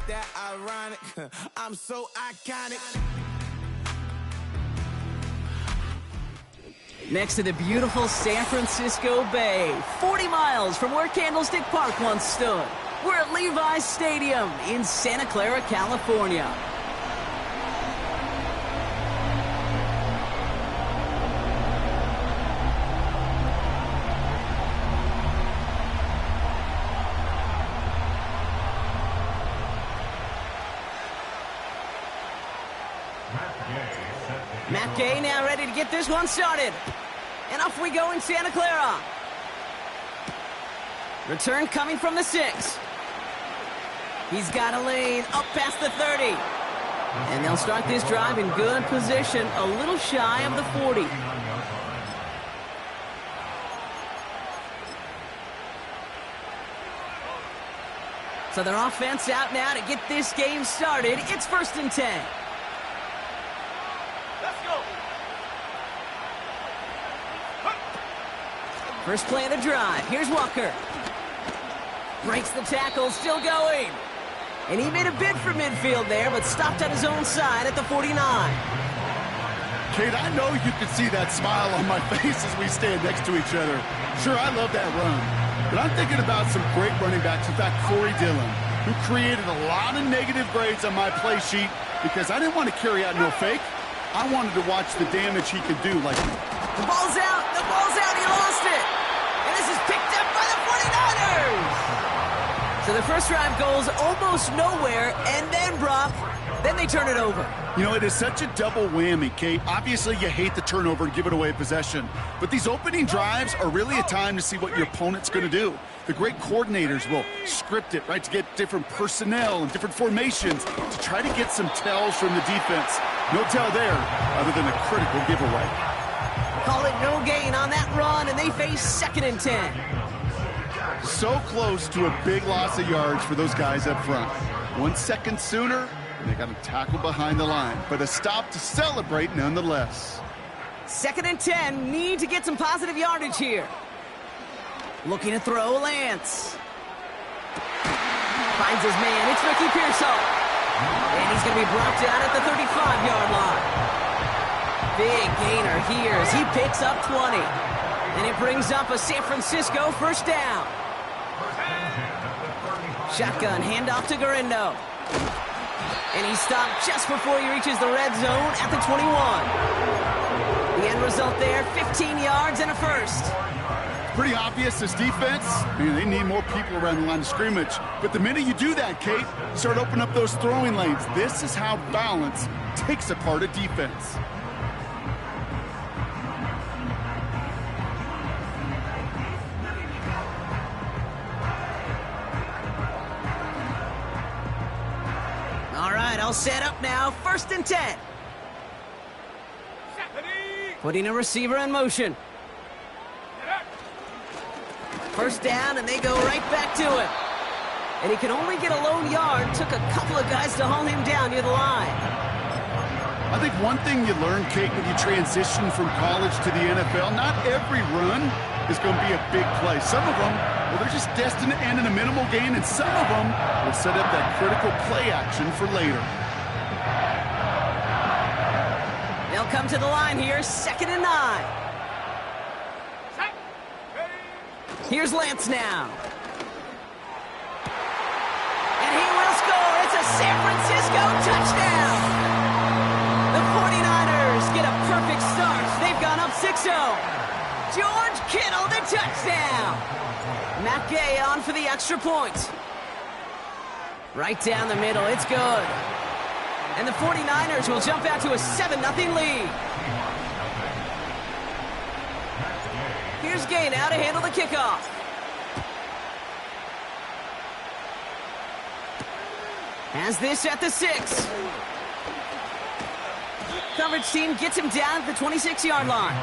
that ironic? I'm so iconic. Next to the beautiful San Francisco Bay, 40 miles from where Candlestick Park once stood. We're at Levi's Stadium in Santa Clara, California. Matt Gay now ready to get this one started. And off we go in Santa Clara. Return coming from the 6. He's got a lane up past the 30. And they'll start this drive in good position, a little shy of the 40. So their offense out now to get this game started. It's 1st and 10. First play of the drive. Here's Walker. Breaks the tackle, still going. And he made a bid for midfield there, but stopped on his own side at the 49. Kate, I know you can see that smile on my face as we stand next to each other. Sure, I love that run. But I'm thinking about some great running backs. In fact, Corey Dillon, who created a lot of negative grades on my play sheet because I didn't want to carry out no fake. I wanted to watch the damage he could do. Like, the ball's out. The ball's out. He lost it. And this is picked up by the 49ers. So the first drive goes almost nowhere, and then Brock, then they turn it over. You know, it is such a double whammy, Kate. Obviously, you hate the turnover and give it away possession. But these opening drives are really a time to see what your opponent's going to do. The great coordinators will script it, right, to get different personnel and different formations to try to get some tells from the defense. No tell there, other than a critical giveaway. Call it no gain on that run, and they face 2nd and 10. So close to a big loss of yards for those guys up front. 1 second sooner, and they got to tackle behind the line. But a stop to celebrate nonetheless. 2nd and 10, need to get some positive yardage here. Looking to throw, Lance. Finds his man, it's Ricky Pearsall. And he's going to be brought down at the 35-yard line. Big gainer here as he picks up 20. And it brings up a San Francisco first down. Shotgun handoff to Garindo. And he stopped just before he reaches the red zone at the 21. The end result there, 15 yards and a first. Pretty obvious, this defense, man, they need more people around the line of scrimmage. But the minute you do that, Kate, start opening up those throwing lanes. This is how balance takes apart a defense. All right, all set up now. 1st and 10. Putting a receiver in motion. First down, and they go right back to him. And he can only get a lone yard. Took a couple of guys to haul him down near the line. I think one thing you learn, Kate, when you transition from college to the NFL, not every run is going to be a big play. Some of them, well, they're just destined to end in a minimal gain, and some of them will set up that critical play action for later. They'll come to the line here, 2nd and 9. Here's Lance now. And he will score. It's a San Francisco touchdown. The 49ers get a perfect start. They've gone up 6-0. George Kittle, the touchdown. Matt Gay on for the extra point. Right down the middle. It's good. And the 49ers will jump out to a 7-0 lead. Here's Gay now to handle the kickoff. Has this at the 6. Coverage team gets him down at the 26-yard line.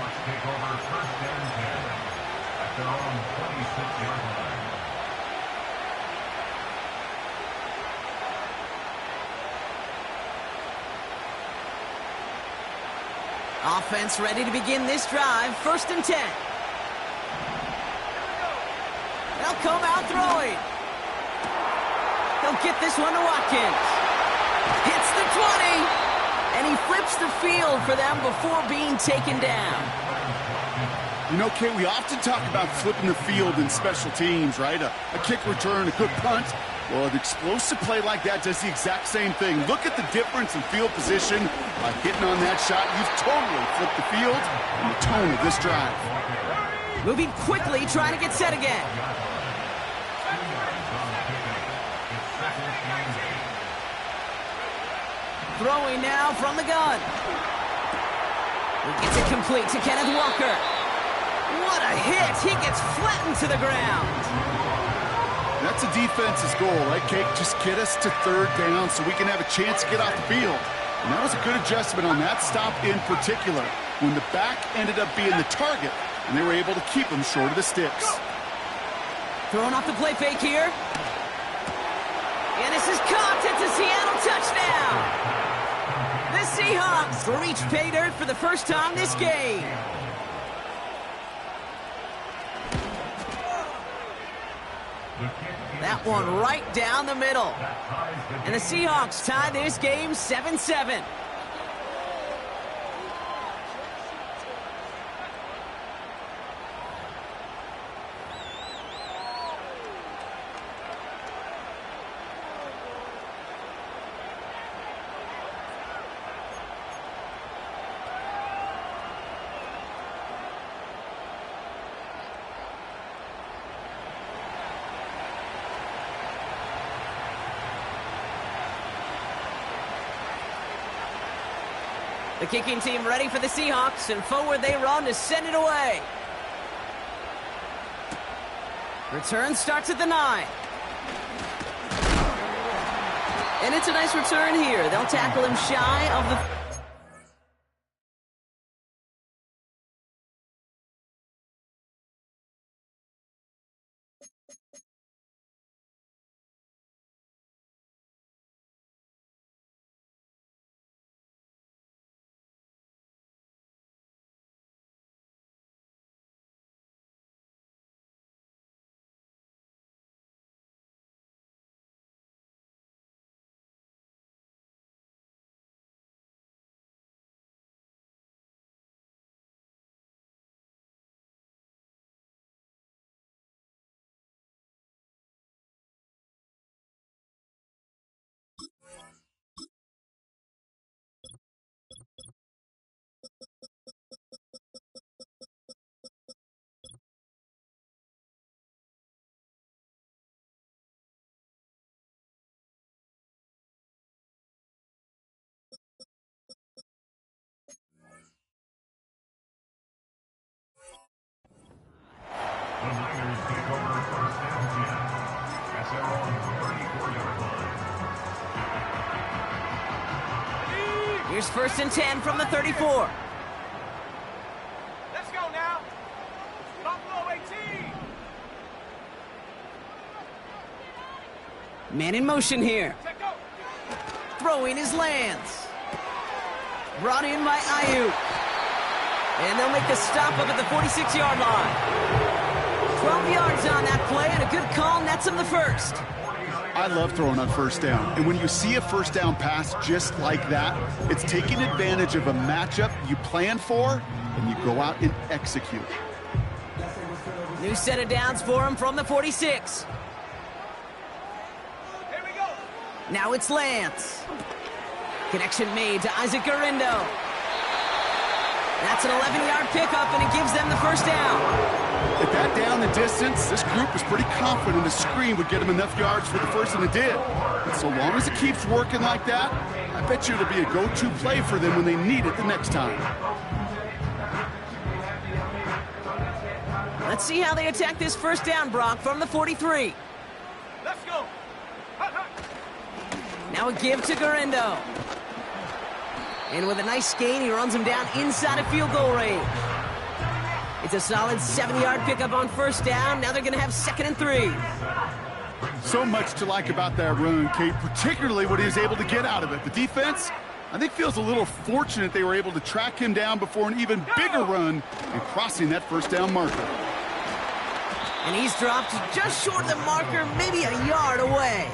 Offense ready to begin this drive. 1st and 10. They'll come out throwing. He'll get this one to Watkins. Hits the 20. And he flips the field for them before being taken down. You know, Kate, we often talk about flipping the field in special teams, right? A kick return, a good punt. Well, an explosive play like that does the exact same thing. Look at the difference in field position. By hitting on that shot, you've totally flipped the field and the tone of this drive. Moving quickly, trying to get set again. Throwing now from the gun. He gets it complete to Kenneth Walker. What a hit! He gets flattened to the ground. That's a defense's goal, right, Kate? Just get us to third down so we can have a chance to get off the field. And that was a good adjustment on that stop in particular, when the back ended up being the target, and they were able to keep him short of the sticks. Throwing off the play fake here. And this is caught. It's a Seattle touchdown. The Seahawks reach pay dirt for the first time this game. That one right down the middle. And the Seahawks tie this game 7-7. The kicking team ready for the Seahawks, and forward they run to send it away. Return starts at the 9. And it's a nice return here. They'll tackle him shy of the... Here's 1st and 10 from the 34. Let's go now. Buffalo 18. Man in motion here. Throwing his Lance. Brought in by Ayuk. And they'll make the stop up at the 46-yard line. 12 yards on that play, and a good call nets him the first. I love throwing on first down. And when you see a first down pass just like that, it's taking advantage of a matchup you plan for, and you go out and execute. New set of downs for him from the 46. Here we go. Now it's Lance. Connection made to Isaac Gurindo. That's an 11-yard pickup, and it gives them the first down. At that down the distance, this group was pretty confident the screen would get them enough yards for the first, and it did. And so long as it keeps working like that, I bet you it'll be a go-to play for them when they need it the next time. Let's see how they attack this first down, Brock, from the 43. Let's go. Now a give to Gurindo. And with a nice gain, he runs him down inside of field goal range. It's a solid 7-yard pickup on first down. Now they're going to have 2nd and 3. So much to like about that run, Kate, particularly what he was able to get out of it. The defense, I think, feels a little fortunate they were able to track him down before an even bigger run and crossing that first down marker. And he's dropped just short of the marker, maybe a yard away.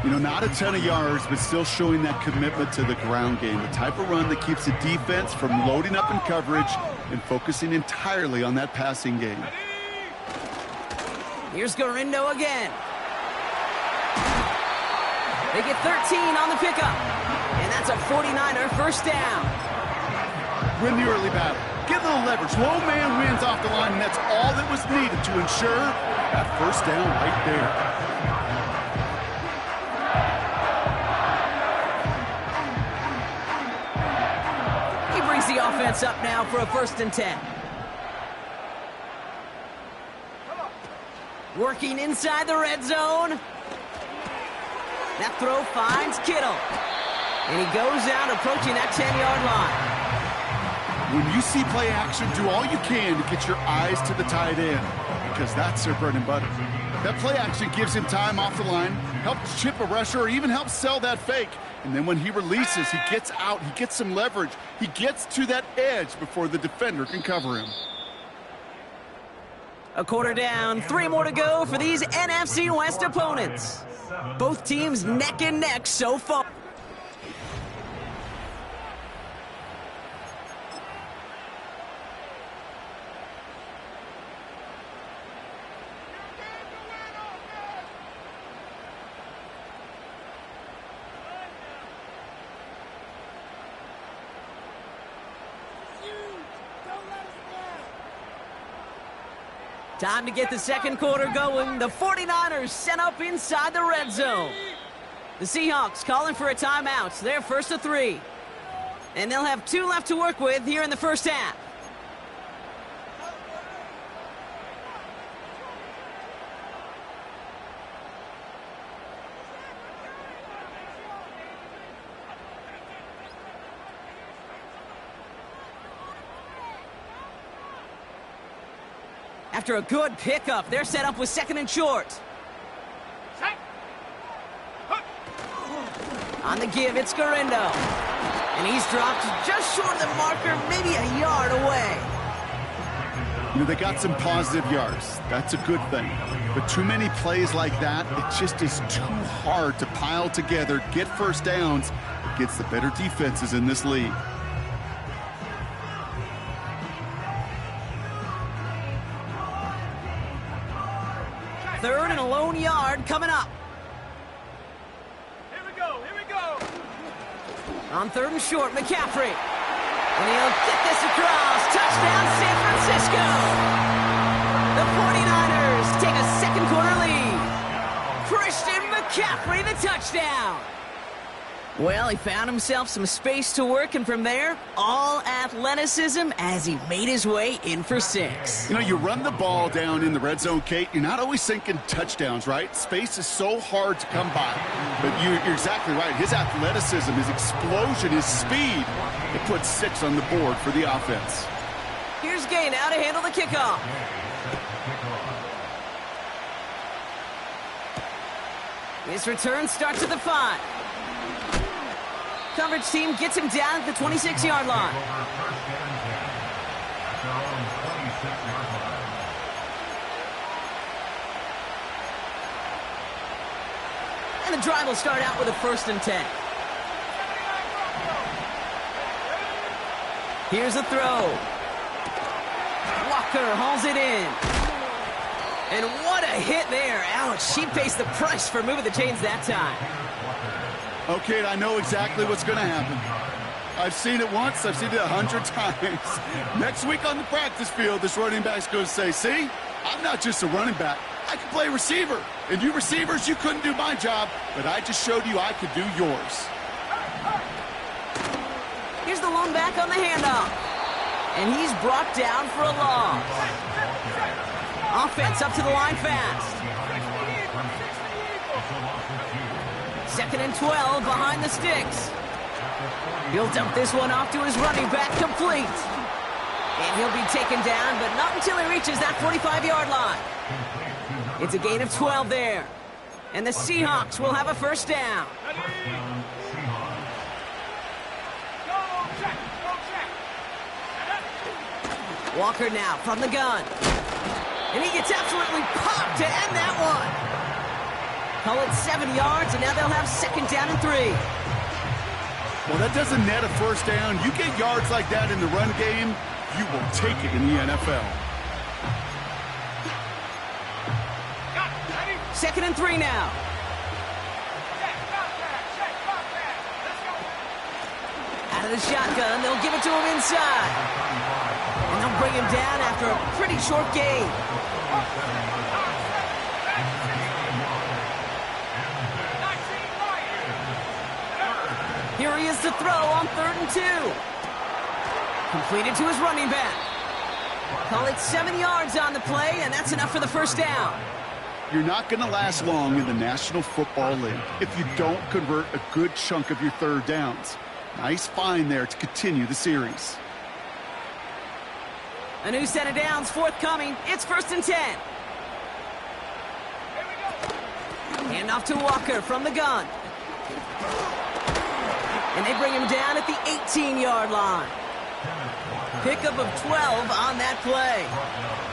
You know, not a ton of yards, but still showing that commitment to the ground game. The type of run that keeps the defense from loading up in coverage and focusing entirely on that passing game. Here's Garindo again. They get 13 on the pickup. And that's a 49er first down. Win the early battle. Get a little leverage. Low man wins off the line, and that's all that was needed to ensure that first down right there. The offense up now for a 1st and 10. Working inside the red zone. That throw finds Kittle. And he goes out approaching that 10-yard line. When you see play action, do all you can to get your eyes to the tight end, because that's their bread and butter. That play action gives him time off the line, helps chip a rusher, or even helps sell that fake. And then when he releases, he gets out, he gets some leverage. He gets to that edge before the defender can cover him. A quarter down, 3 more to go for these NFC West opponents. Both teams neck and neck so far. Time to get the second quarter going. The 49ers set up inside the red zone. The Seahawks calling for a timeout. They're 1st and 3. And they'll have 2 left to work with here in the first half. After a good pickup, they're set up with 2nd and short. On the give, it's Garindo. And he's dropped just short of the marker, maybe a yard away. You know, they got some positive yards. That's a good thing. But too many plays like that, it just is too hard to pile together, get first downs against the better defenses in this league. 3rd and a lone yard coming up. Here we go, here we go. On 3rd and short, McCaffrey. And he'll get this across. Touchdown, San Francisco. The 49ers take a second quarter lead. Christian McCaffrey, the touchdown. Well, he found himself some space to work, and from there, all athleticism as he made his way in for 6. You know, you run the ball down in the red zone, Kate, you're not always thinking touchdowns, right? Space is so hard to come by. But you're exactly right. His athleticism, his explosion, his speed, it puts 6 on the board for the offense. Here's Gay now to handle the kickoff. His return starts at the 5. Coverage team gets him down at the 26-yard line. And the drive will start out with a 1st and 10. Here's a throw. Walker hauls it in. And what a hit there. Ouch, she pays the price for moving the chains that time. Okay, I know exactly what's going to happen. I've seen it once, I've seen it 100 times. Next week on the practice field, this running back's going to say, see, I'm not just a running back. I can play receiver. And you receivers, you couldn't do my job, but I just showed you I could do yours. Here's the lone back on the handoff. And he's brought down for a loss. Offense up to the line fast. 2nd and 12 behind the sticks. He'll dump this one off to his running back, complete. And he'll be taken down, but not until he reaches that 45-yard line. It's a gain of 12 there. And the Seahawks will have a first down. Walker now from the gun. And he gets absolutely popped to end that one. Call it 7 yards, and now they'll have second down and 3. Well, that doesn't net a first down. You get yards like that in the run game, you will take it in the NFL. Got it. Ready? Second and 3 now. Check, contact. Check, contact. Let's go. Out of the shotgun, they'll give it to him inside. And they'll bring him down after a pretty short gain. Here he is to throw on 3rd and 2. Completed to his running back. Call it 7 yards on the play, and that's enough for the first down. You're not going to last long in the National Football League if you don't convert a good chunk of your third downs. Nice find there to continue the series. A new set of downs forthcoming. It's 1st and 10. Hand off to Walker from the gun. And they bring him down at the 18-yard line. Pickup of 12 on that play.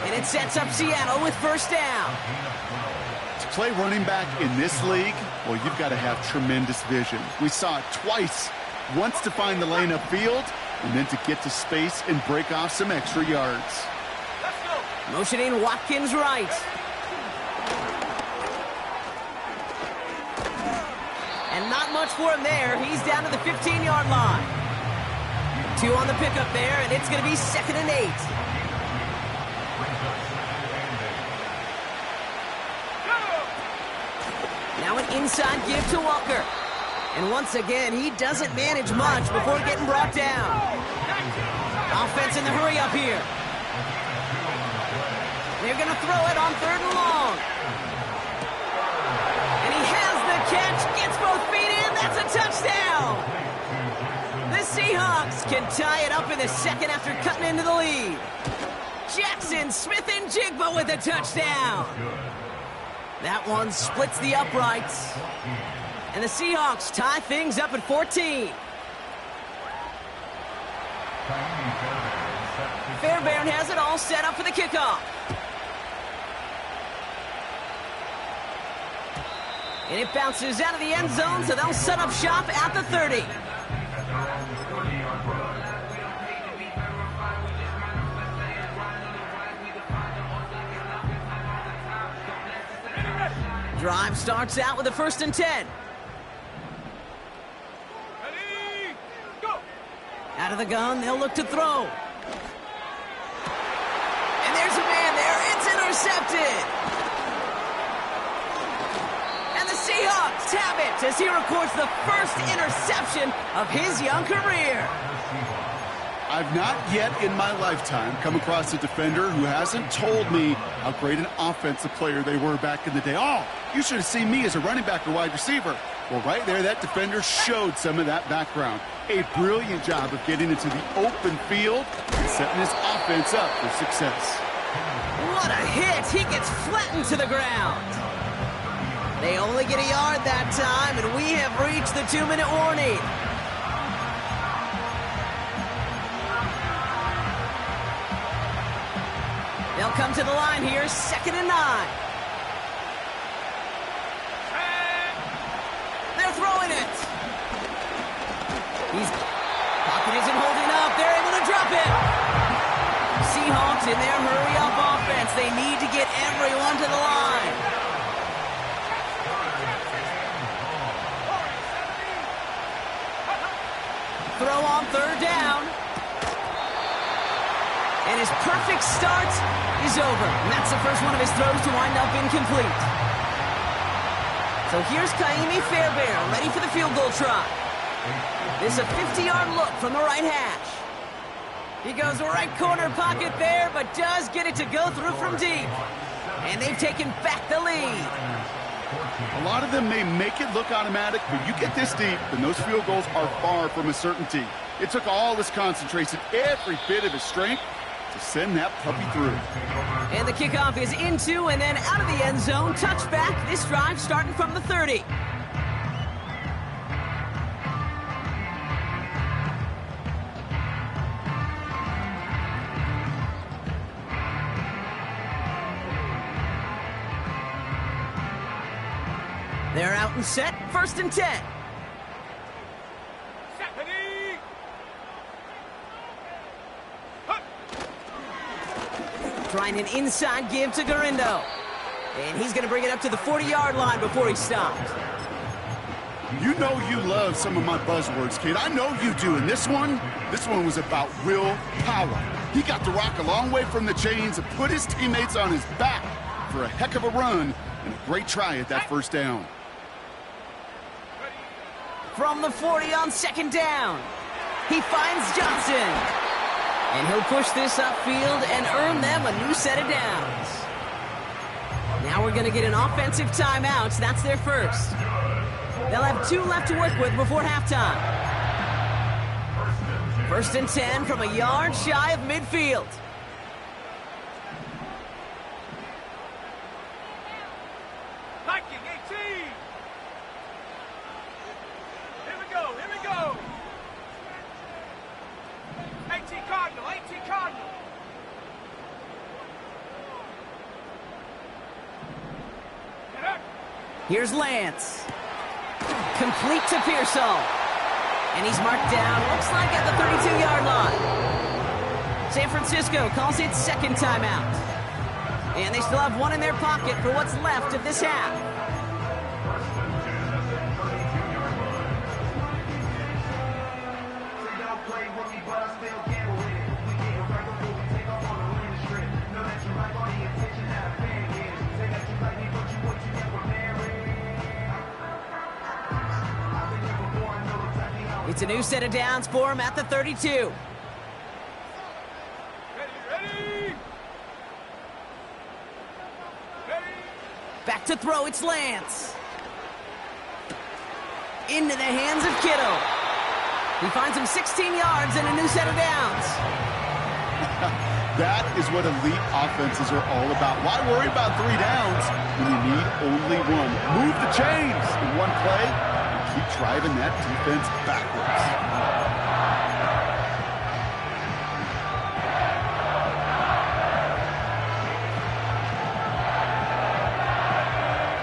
And it sets up Seattle with first down. To play running back in this league, well, you've got to have tremendous vision. We saw it twice. Once to find the lane upfield, and then to get to space and break off some extra yards. Let's go. Motioning Watkins right. And not much for him there. He's down to the 15-yard line. 2 on the pickup there, and it's going to be 2nd and 8. Now an inside give to Walker. And once again, he doesn't manage much before getting brought down. Offense in the hurry up here. They're going to throw it on 3rd and long. And he has the catch, gets both feet in, that's a touchdown. The Seahawks can tie it up in the second after cutting into the lead. Jackson Smith and Jigba with a touchdown. That one splits the uprights. And the Seahawks tie things up at 14. Fairbairn has it all set up for the kickoff. And it bounces out of the end zone, so they'll set up shop at the 30. Drive starts out with a 1st and 10. Ready? Go. Out of the gun, they'll look to throw. And there's a man there. It's intercepted. And the Seahawks have it as he records the first interception of his young career. I've not yet in my lifetime come across a defender who hasn't told me how great an offensive player they were back in the day. Oh, you should have seen me as a running back or wide receiver. Well, right there, that defender showed some of that background. A brilliant job of getting into the open field and setting his offense up for success. What a hit! He gets flattened to the ground. They only get a yard that time, and we have reached the 2-minute warning. They'll come to the line here, 2nd and 9. They're throwing it. Pocket isn't holding up. They're able to drop it. Seahawks in their hurry-up offense. They need to get everyone to the line. Throw on 3rd down. And his perfect start is over. And that's the first one of his throws to wind up incomplete. So here's Kaimi Fairbairn, ready for the field goal try. This is a 50-yard look from the right hash. He goes right corner pocket there, but does get it to go through from deep. And they've taken back the lead. A lot of them may make it look automatic, but you get this deep, and those field goals are far from a certainty. It took all his concentration, every bit of his strength, to send that puppy through. And the kickoff is into and then out of the end zone. Touchback. This drive starting from the 30. out and set. 1st and 10. Set. Ready. Trying an inside give to Garindo. And he's going to bring it up to the 40-yard line before he stops. You know you love some of my buzzwords, kid. I know you do. And this one was about will power. He got the rock a long way from the chains and put his teammates on his back for a heck of a run and a great try at that 1st down. From the 40 on 2nd down, he finds Johnson. And he'll push this upfield and earn them a new set of downs. Now we're going to get an offensive timeout. That's their first. They'll have 2 left to work with before halftime. 1st and 10 from a yard shy of midfield. Viking 18. Here we go. 18 Cardinal. Here's Lance. Complete to Pearsall. And he's marked down, looks like at the 32-yard line. San Francisco calls it 2nd timeout. And they still have 1 in their pocket for what's left of this half. It's a new set of downs for him at the 32. Ready. Back to throw, it's Lance. Into the hands of Kittle. He finds him 16 yards and a new set of downs. That is what elite offenses are all about. Why worry about 3 downs when you need only 1? Move the chains in 1 play and keep driving that defense backwards.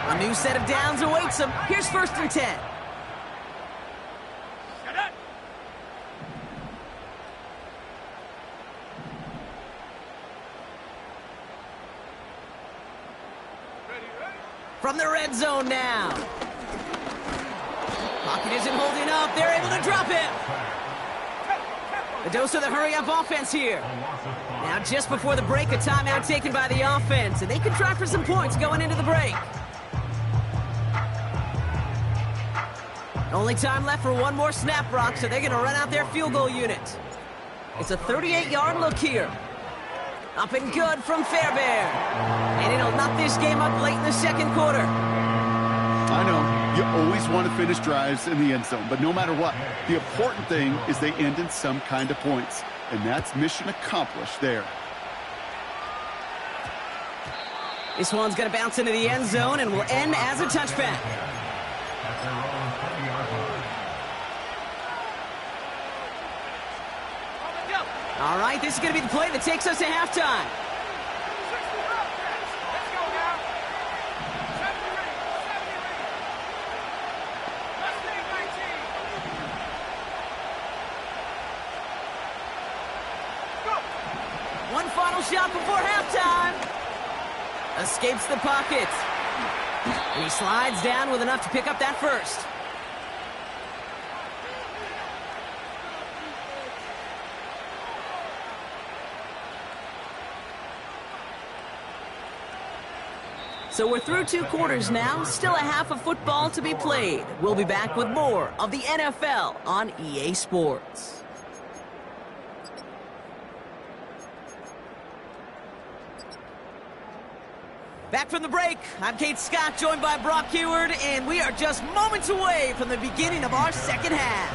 A new set of downs awaits him. Here's 1st and 10. From the red zone now. Pocket isn't holding up. They're able to drop it. A dose of the hurry-up offense here. Now, just before the break, a timeout taken by the offense, and they can try for some points going into the break. Only time left for 1 more snap, Brock, so they're going to run out their field goal unit. It's a 38-yard look here. Up and good from Fairbairn. And it'll knock this game up late in the 2nd quarter. I know, you always want to finish drives in the end zone, but no matter what, the important thing is they end in some kind of points. And that's mission accomplished there. This one's going to bounce into the end zone and will end as a touchback. All right, this is going to be the play that takes us to halftime. Let's go now. 73. Let's take 19. Go. One final shot before halftime. Escapes the pocket. And he slides down with enough to pick up that first. So we're through 2 quarters now, still a half of football to be played. We'll be back with more of the NFL on EA Sports. Back from the break, I'm Kate Scott, joined by Brock Heward, and we are just moments away from the beginning of our 2nd half.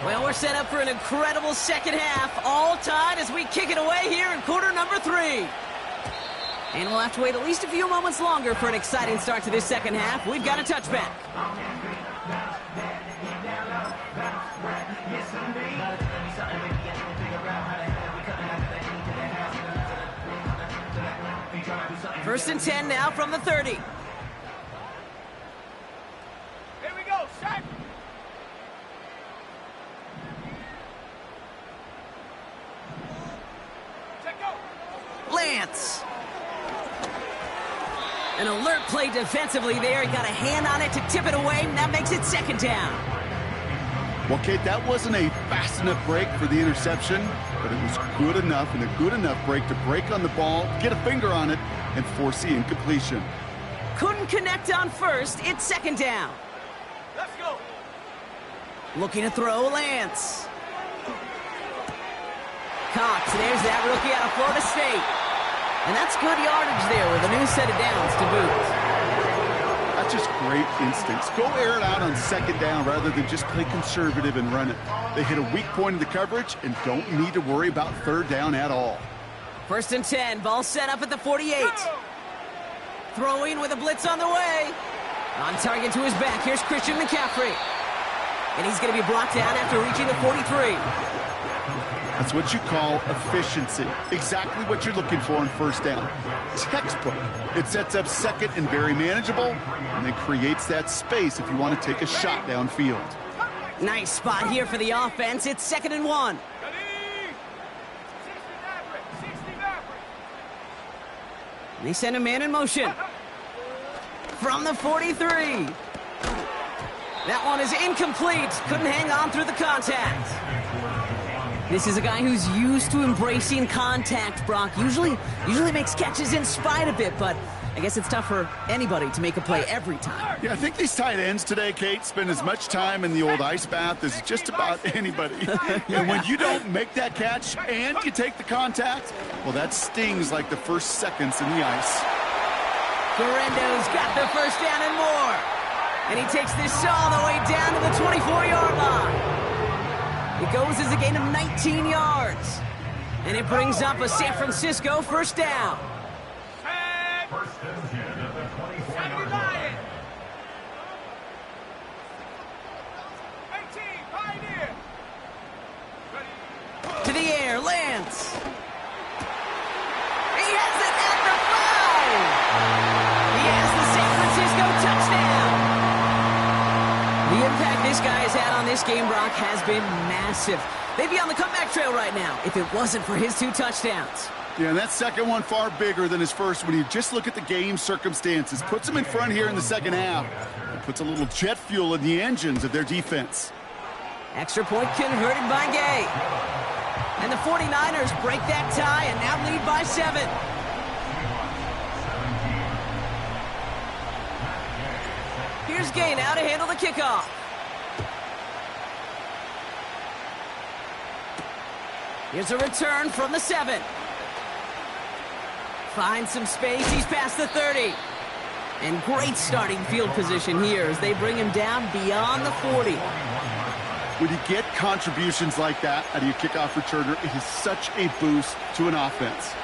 Well, we're set up for an incredible 2nd half, all tied as we kick it away here in quarter number 3. And we'll have to wait at least a few moments longer for an exciting start to this 2nd half. We've got a touchback. First and 10 now from the 30. Lance. An alert play defensively there. He got a hand on it to tip it away, and that makes it second down. Well, Kate, that wasn't a fast enough break for the interception, but it was good enough and a good enough break to break on the ball, get a finger on it, and force the incompletion. Couldn't connect on first. It's second down. Let's go. Looking to throw, Lance. Cox, there's that rookie out of Florida State. And that's good yardage there with a new set of downs to boot. That's just great instincts. Go air it out on second down rather than just play conservative and run it. They hit a weak point in the coverage and don't need to worry about third down at all. First and 10, ball set up at the 48. Throwing with a blitz on the way. On target to his back, here's Christian McCaffrey. And he's going to be brought down after reaching the 43. That's what you call efficiency. Exactly what you're looking for on first down. Textbook. It sets up second and very manageable, and then creates that space if you want to take a shot downfield. Nice spot here for the offense. It's second and 1. They send a man in motion. From the 43. That one is incomplete. Couldn't hang on through the contact. This is a guy who's used to embracing contact, Brock. Usually makes catches in spite of it, but I guess it's tough for anybody to make a play every time. Yeah, I think these tight ends today, Kate, spend as much time in the old ice bath as just about anybody. And when you don't make that catch and you take the contact, well, that stings like the first seconds in the ice. Guarendo's got the first down and more. And he takes this all the way down to the 24-yard line. It goes as a gain of 19 yards. And it brings up a San Francisco first down. First and 10 at the 25. 18, Pioneer. Ready. To the air, Lance. He has it at the 5. He has the San Francisco touchdown. The impact this guy has had on this game, Brock, has been massive. They'd be on the comeback trail right now if it wasn't for his 2 touchdowns. Yeah, and that second one far bigger than his first when you just look at the game circumstances. Puts them in front here in the second half. It puts a little jet fuel in the engines of their defense. Extra point converted by Gay. And the 49ers break that tie and now lead by 7. Here's Gay now to handle the kickoff. Here's a return from the 7. Finds some space. He's past the 30. And great starting field position here as they bring him down beyond the 40. When you get contributions like that out of your kickoff returner, it is such a boost to an offense.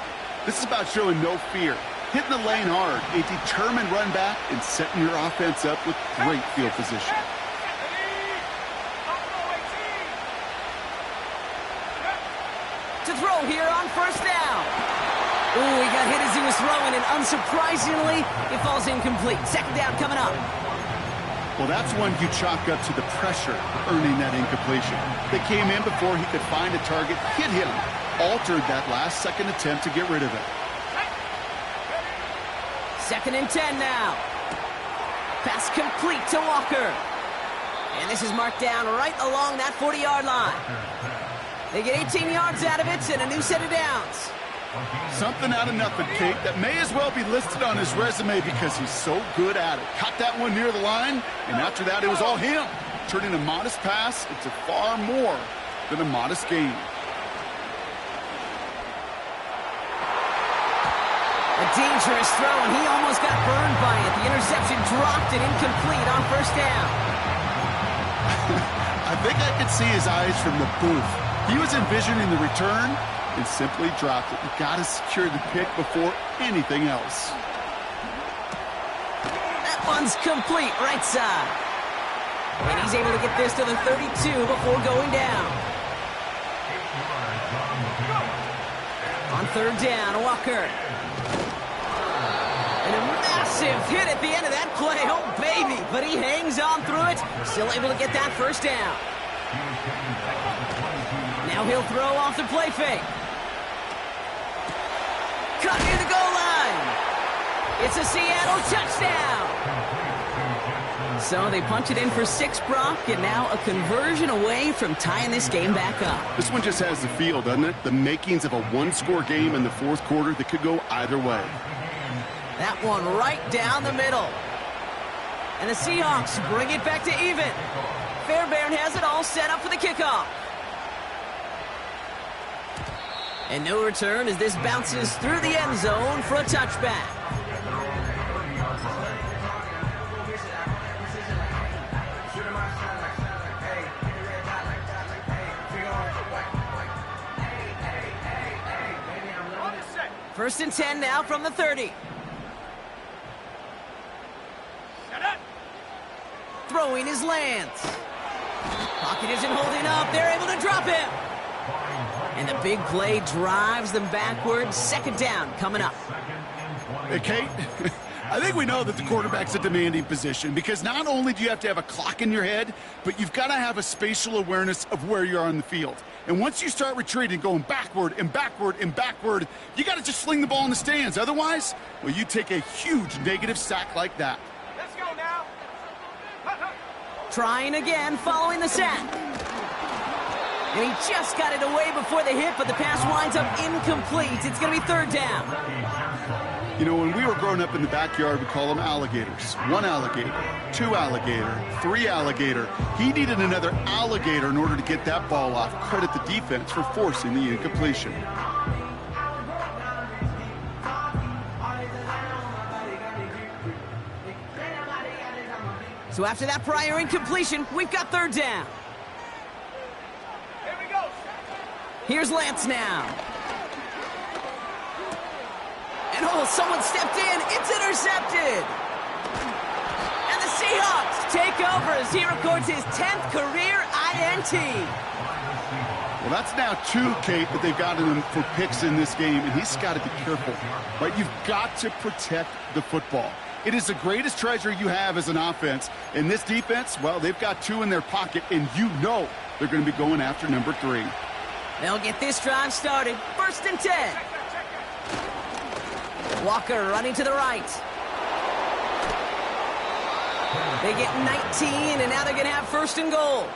This is about showing no fear, hitting the lane hard, a determined run back, and setting your offense up with great field position. To throw here on first down. Ooh, he got hit as he was throwing, and unsurprisingly, it falls incomplete. Second down coming up. Well, that's one you chalk up to the pressure earning that incompletion. They came in before he could find a target, hit him, altered that last-second attempt to get rid of it. Second and 10 now. Pass complete to Walker. And this is marked down right along that 40-yard line. They get 18 yards out of it and a new set of downs. Something out of nothing, Kate, that may as well be listed on his resume because he's so good at it. Caught that one near the line, and after that, it was all him. Turning a modest pass into far more than a modest gain. A dangerous throw, and he almost got burned by it. The interception dropped it incomplete on first down. I think I could see his eyes from the booth. He was envisioning the return and simply dropped it. You got to secure the pick before anything else. That one's complete, right side. And he's able to get this to the 32 before going down. On third down, Walker. And a massive hit at the end of that play. Oh, baby. But he hangs on through it. Still able to get that first down. Now he'll throw off the play fake. cut near the goal line. It's a Seattle touchdown. So they punch it in for 6, Brock, and now a conversion away from tying this game back up. This one just has the feel, doesn't it? The makings of a one-score game in the fourth quarter that could go either way. That one right down the middle. And the Seahawks bring it back to even. Fairbairn has it all set up for the kickoff. And no return as this bounces through the end zone for a touchback. First and 10 now from the 30. Throwing his Lance. Pocket isn't holding up. They're able to drop him. And the big play drives them backwards. Second down coming up. Hey, Kate, I think we know that the quarterback's a demanding position because not only do you have to have a clock in your head, but you've got to have a spatial awareness of where you are on the field. And once you start retreating, going backward and backward and backward, you got to just sling the ball in the stands. Otherwise, well, you take a huge negative sack like that. Let's go now. Trying again following the sack. And he just got it away before the hit, but the pass winds up incomplete. It's going to be third down. You know, when we were growing up in the backyard, we call them alligators. 1 alligator, 2 alligator, 3 alligator. He needed another alligator in order to get that ball off. Credit the defense for forcing the incompletion. So after that prior incompletion, we've got third down. Here we go. Here's Lance now. And oh, someone stepped in. It's intercepted. And the Seahawks take over as he records his 10th career INT. Well, that's now 2, Kate, that they've gotten him for picks in this game, and he's got to be careful, right? You've got to protect the football. It is the greatest treasure you have as an offense. And this defense, well, they've got 2 in their pocket, and you know they're going to be going after number 3. They'll get this drive started. First and 10. Walker running to the right. They get 19, and now they're going to have first and goal.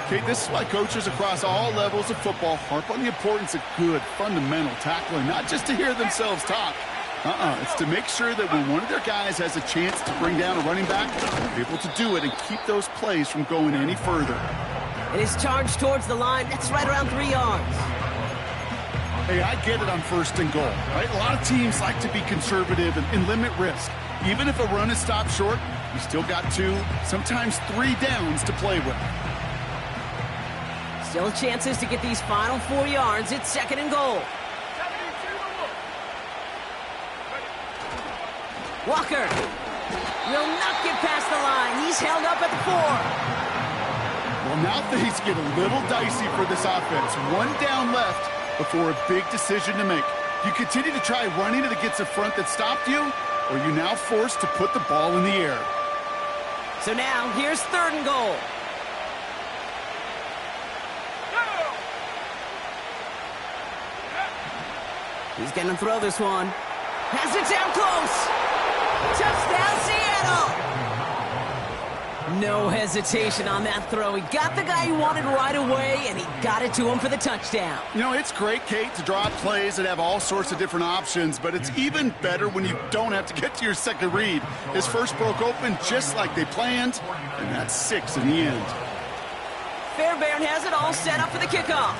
Okay, this is why coaches across all levels of football harp on the importance of good, fundamental tackling, not just to hear themselves talk. It's to make sure that when one of their guys has a chance to bring down a running back, they're able to do it and keep those plays from going any further. It is charged towards the line. That's right around 3 yards. Hey, I get it on first and goal, right? A lot of teams like to be conservative and limit risk. Even if a run is stopped short, you still got 2, sometimes 3 downs to play with. Still chances to get these final 4 yards. It's second and goal. Walker will not get past the line. He's held up at the 4. Well, now things get a little dicey for this offense. 1 down left before a big decision to make. You continue to try running it against a front that stopped you, or you're now forced to put the ball in the air. So now, here's third and goal. He's going to throw this one. Has it down close. Touchdown, Seattle! No hesitation on that throw. He got the guy he wanted right away, and he got it to him for the touchdown. You know, it's great, Kate, to draw up plays that have all sorts of different options, but it's even better when you don't have to get to your second read. His first broke open just like they planned, and that's 6 in the end. Fairbairn has it all set up for the kickoff.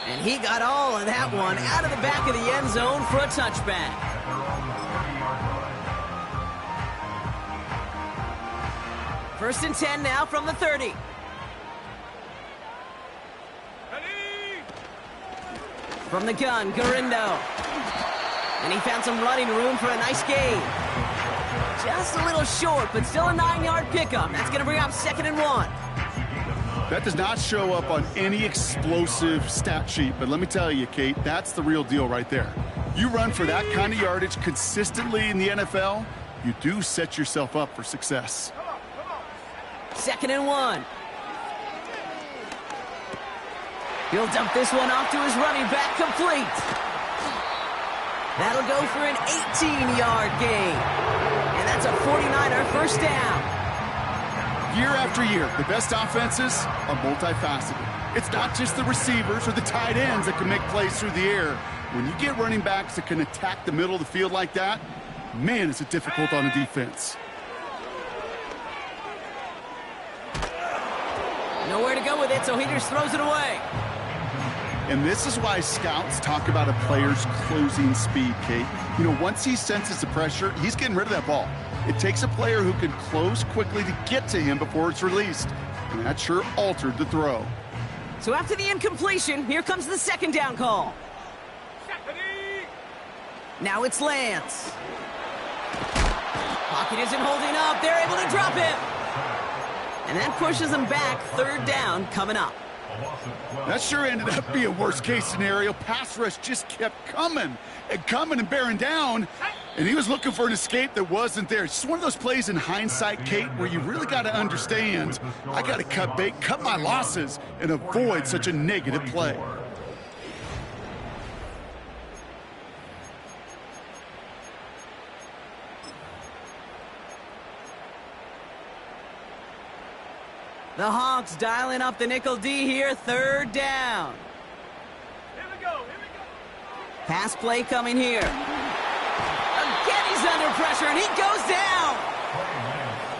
And he got all of that one out of the back of the end zone for a touchback. First and 10 now from the 30. From the gun, Garindo. And he found some running room for a nice gain. Just a little short, but still a 9-yard pickup. That's going to bring up second and 1. That does not show up on any explosive stat sheet, but let me tell you, Kate, that's the real deal right there. You run for that kind of yardage consistently in the NFL, you do set yourself up for success. Second and 1. He'll dump this one off to his running back, complete. That'll go for an 18-yard gain. And that's a 49er first down. Year after year, the best offenses are multifaceted. It's not just the receivers or the tight ends that can make plays through the air. When you get running backs that can attack the middle of the field like that, man, is it difficult on a defense. Nowhere to go with it, so he just throws it away. And this is why scouts talk about a player's closing speed, Kate. You know, once he senses the pressure, he's getting rid of that ball. It takes a player who can close quickly to get to him before it's released. And that sure altered the throw. So after the incompletion, here comes the second down call. Now it's Lance. Pocket isn't holding up. They're able to drop him. And that pushes them back. Third down coming up. That sure ended up being worst-case scenario. Pass rush just kept coming and bearing down. And he was looking for an escape that wasn't there. It's just one of those plays in hindsight, Kate, where you really got to understand, I got to cut bait, cut my losses, and avoid such a negative play. The Hawks dialing up the nickel D here, third down. Here we go. Pass play coming here. Again, he's under pressure, and he goes down.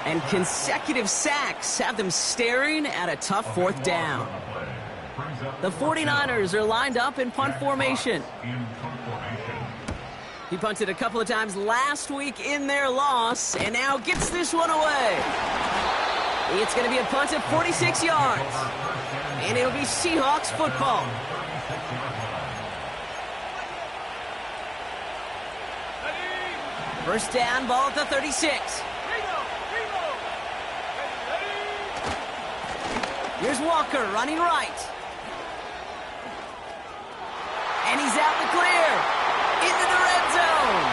And consecutive sacks have them staring at a tough fourth down. The 49ers are lined up in punt formation. He punted a couple of times last week in their loss, and now gets this one away. It's going to be a punt of 46 yards. And it'll be Seahawks football. First down, ball at the 36. Here's Walker running right. And he's out in the clear. Into the red zone.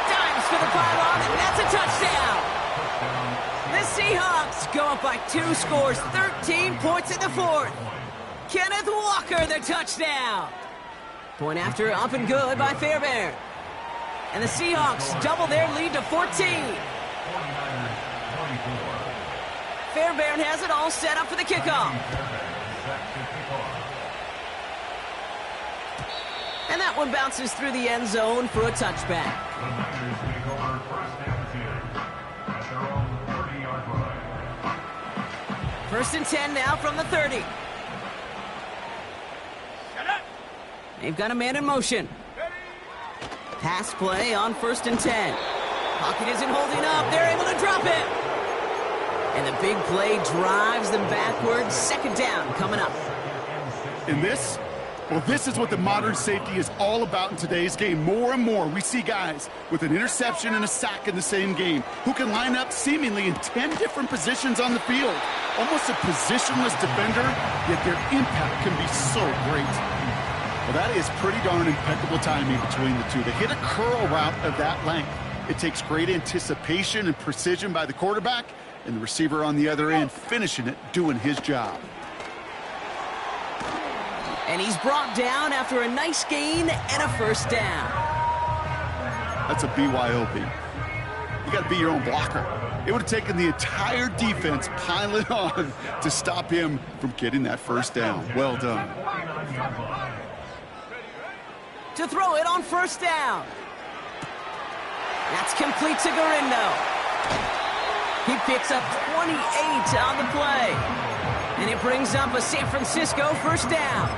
Dives for the pylon, and that's a touchdown. The Seahawks go up by 2 scores, 13 points in the fourth. Kenneth Walker, the touchdown. Point after, up and good by Fairbairn. And the Seahawks double their lead to 14. Fairbairn has it all set up for the kickoff. And that one bounces through the end zone for a touchback. First and 10 now from the 30. They've got a man in motion. Pass play on first and 10. Pocket isn't holding up. They're able to drop it. And the big play drives them backwards. Second down coming up. And this? Well, this is what the modern safety is all about in today's game. More and more, we see guys with an interception and a sack in the same game who can line up seemingly in 10 different positions on the field. Almost a positionless defender, yet their impact can be so great. Well, that is pretty darn impeccable timing between the two. They hit a curl route of that length. It takes great anticipation and precision by the quarterback, and the receiver on the other end finishing it, doing his job. And he's brought down after a nice gain and a first down. That's a BYOB. You got to be your own blocker. It would have taken the entire defense piling on to stop him from getting that first down. Well done. To throw it on first down. That's complete to Garindo. He picks up 28 on the play. And it brings up a San Francisco first down.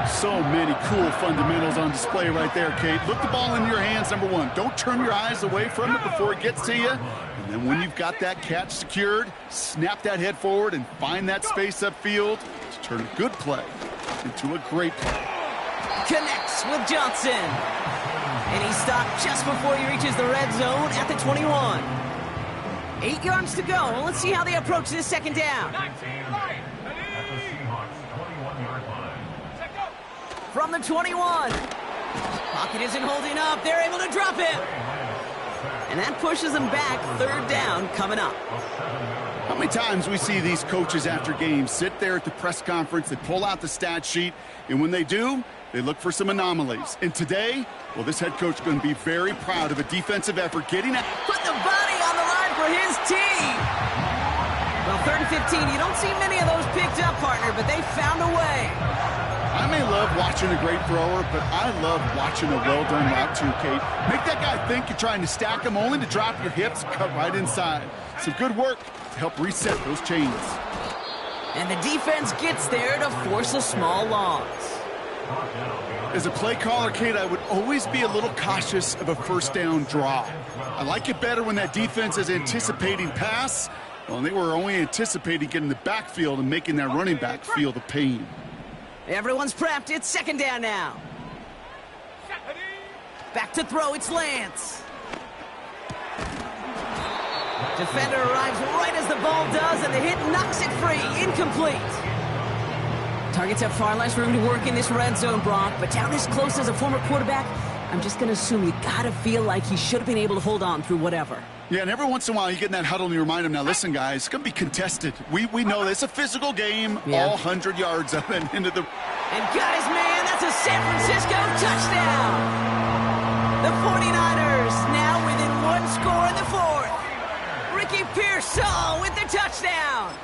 So many cool fundamentals on display right there, Kate. Look the ball in your hands, number one. Don't turn your eyes away from it before it gets to you. And then when you've got that catch secured, snap that head forward and find that space upfield to turn a good play into a great play. Connects with Johnson. And he's stopped just before he reaches the red zone at the 21. 8 yards to go. Well, let's see how they approach this second down. From the 21. Pocket isn't holding up. They're able to drop it. And that pushes them back. Third down coming up. How many times we see these coaches after games sit there at the press conference, they pull out the stat sheet, and when they do, they look for some anomalies. And today, well, this head coach is going to be very proud of a defensive effort getting out. Put the body on the line for his team. Well, 3rd and 15, you don't see many of those picked up, partner, but they found a way. I may love watching a great thrower, but I love watching a well-done route too, Kate. Make that guy think you're trying to stack him only to drop your hips, cut right inside. Some good work to help reset those chains. And the defense gets there to force a small loss. As a play caller, Kate, I would always be a little cautious of a first down draw. I like it better when that defense is anticipating pass. Well, they were only anticipating getting the backfield and making that running back feel the pain. Everyone's prepped. It's 2nd down now. Back to throw. It's Lance. Defender arrives right as the ball does, and the hit knocks it free. Incomplete. Targets have far less room to work in this red zone, Brock, but down this close as a former quarterback, I'm just going to assume you got to feel like he should have been able to hold on through whatever. Yeah, and every once in a while you get in that huddle and you remind him, now listen, guys, it's going to be contested. We know this. It's a physical game, all 100 yards up and into the... And guys, man, that's a San Francisco touchdown! The 49ers now within 1 score in the 4th. Ricky Pearsall with the touchdown!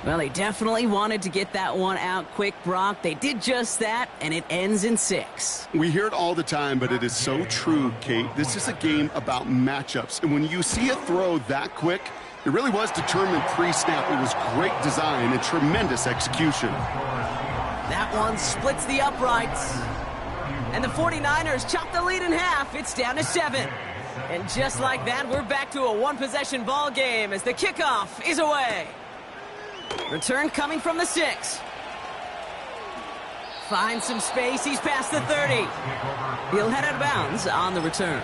Well, they definitely wanted to get that one out quick, Brock. They did just that, and it ends in 6. We hear it all the time, but it is so true, Kate. This is a game about matchups, and when you see a throw that quick, it really was determined pre-snap. It was great design and tremendous execution. That one splits the uprights. And the 49ers chop the lead in half. It's down to 7. And just like that, we're back to a one-possession ball game as the kickoff is away. Return coming from the 6. Finds some space. He's past the 30. He'll head out of bounds on the return.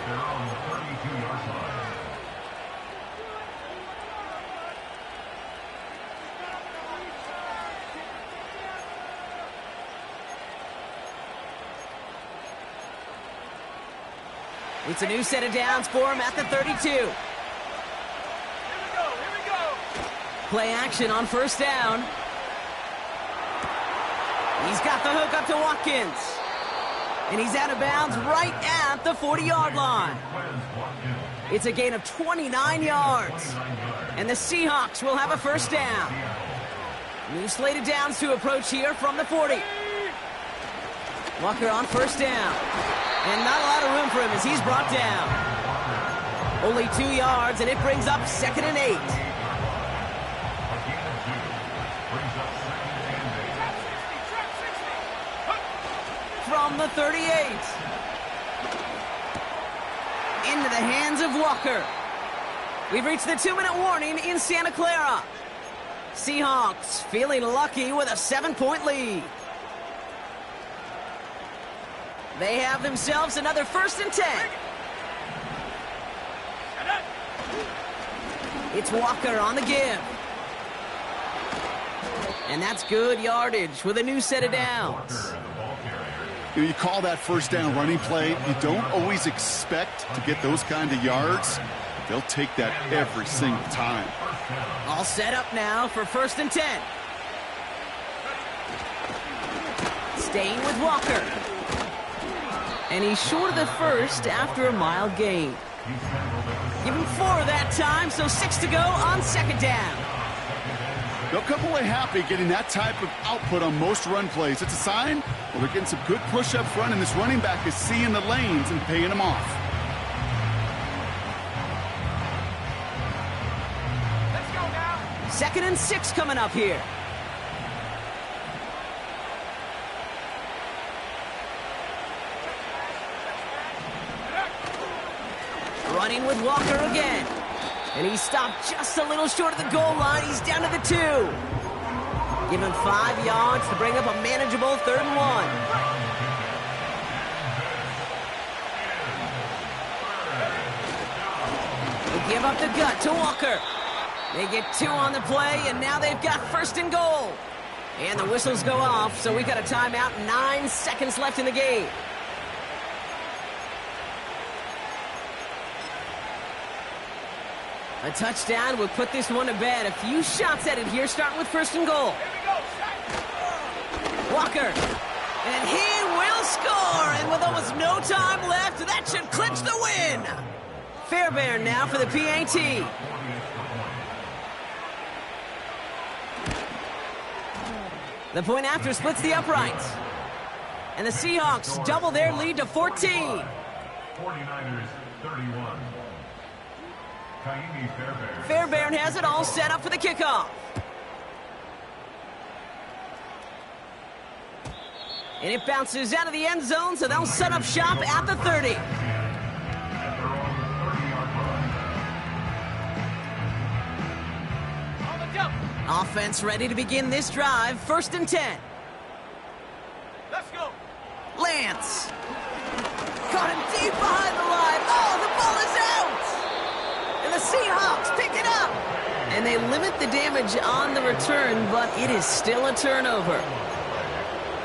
It's a new set of downs for him at the 32. Play action on 1st down. He's got the hook up to Watkins. And he's out of bounds right at the 40-yard line. It's a gain of 29 yards. And the Seahawks will have a 1st down. New slated downs to approach here from the 40. Walker on 1st down. And not a lot of room for him as he's brought down. Only 2 yards, and it brings up 2nd and 8. From the 38. Into the hands of Walker. We've reached the 2-minute warning in Santa Clara. Seahawks feeling lucky with a 7-point lead. They have themselves another 1st and 10. It's Walker on the give. And that's good yardage with a new set of downs. You call that 1st down running play. You don't always expect to get those kind of yards. They'll take that every single time. All set up now for 1st and 10. Staying with Walker. And he's short of the 1st after a mild gain. Give him 4 that time, so 6 to go on 2nd down. They'll come away happy getting that type of output on most run plays. It's a sign, well, they're getting some good push up front, and this running back is seeing the lanes and paying them off. Let's go now. 2nd and 6 coming up here. Running with Walker again. And he stopped just a little short of the goal line. He's down to the 2. Give him 5 yards to bring up a manageable 3rd and 1. They give up the gut to Walker. They get 2 on the play, and now they've got 1st and goal. And the whistles go off, so we got a timeout. 9 seconds left in the game. A touchdown would put this one to bed. A few shots at it here, starting with 1st and goal. Here we go. Sack. Walker. And he will score. And with almost no time left, that should clinch the win. Fairbairn now for the PAT. The point after splits the uprights. And the Seahawks double their lead to 14. 49ers 31. Fairbairn has it all set up for the kickoff. And it bounces out of the end zone, so they'll set up shop at the 30. On the jump. Offense ready to begin this drive. 1st and 10. Let's go. Lance. Caught him deep behind the line. Oh, the ball is out! And the Seahawks pick it up. And they limit the damage on the return, but it is still a turnover.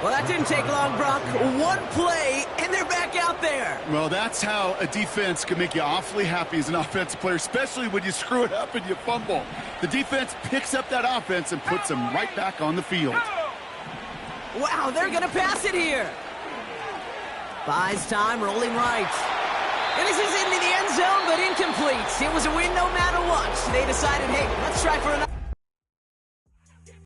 Well, that didn't take long, Brock. One play, and they're back out there. Well, that's how a defense can make you awfully happy as an offensive player, especially when you screw it up and you fumble. The defense picks up that offense and puts them right back on the field. Wow, they're going to pass it here. Buys time, rolling right. And this is into the end zone, but incomplete. It was a win no matter what. They decided, hey, let's try for another.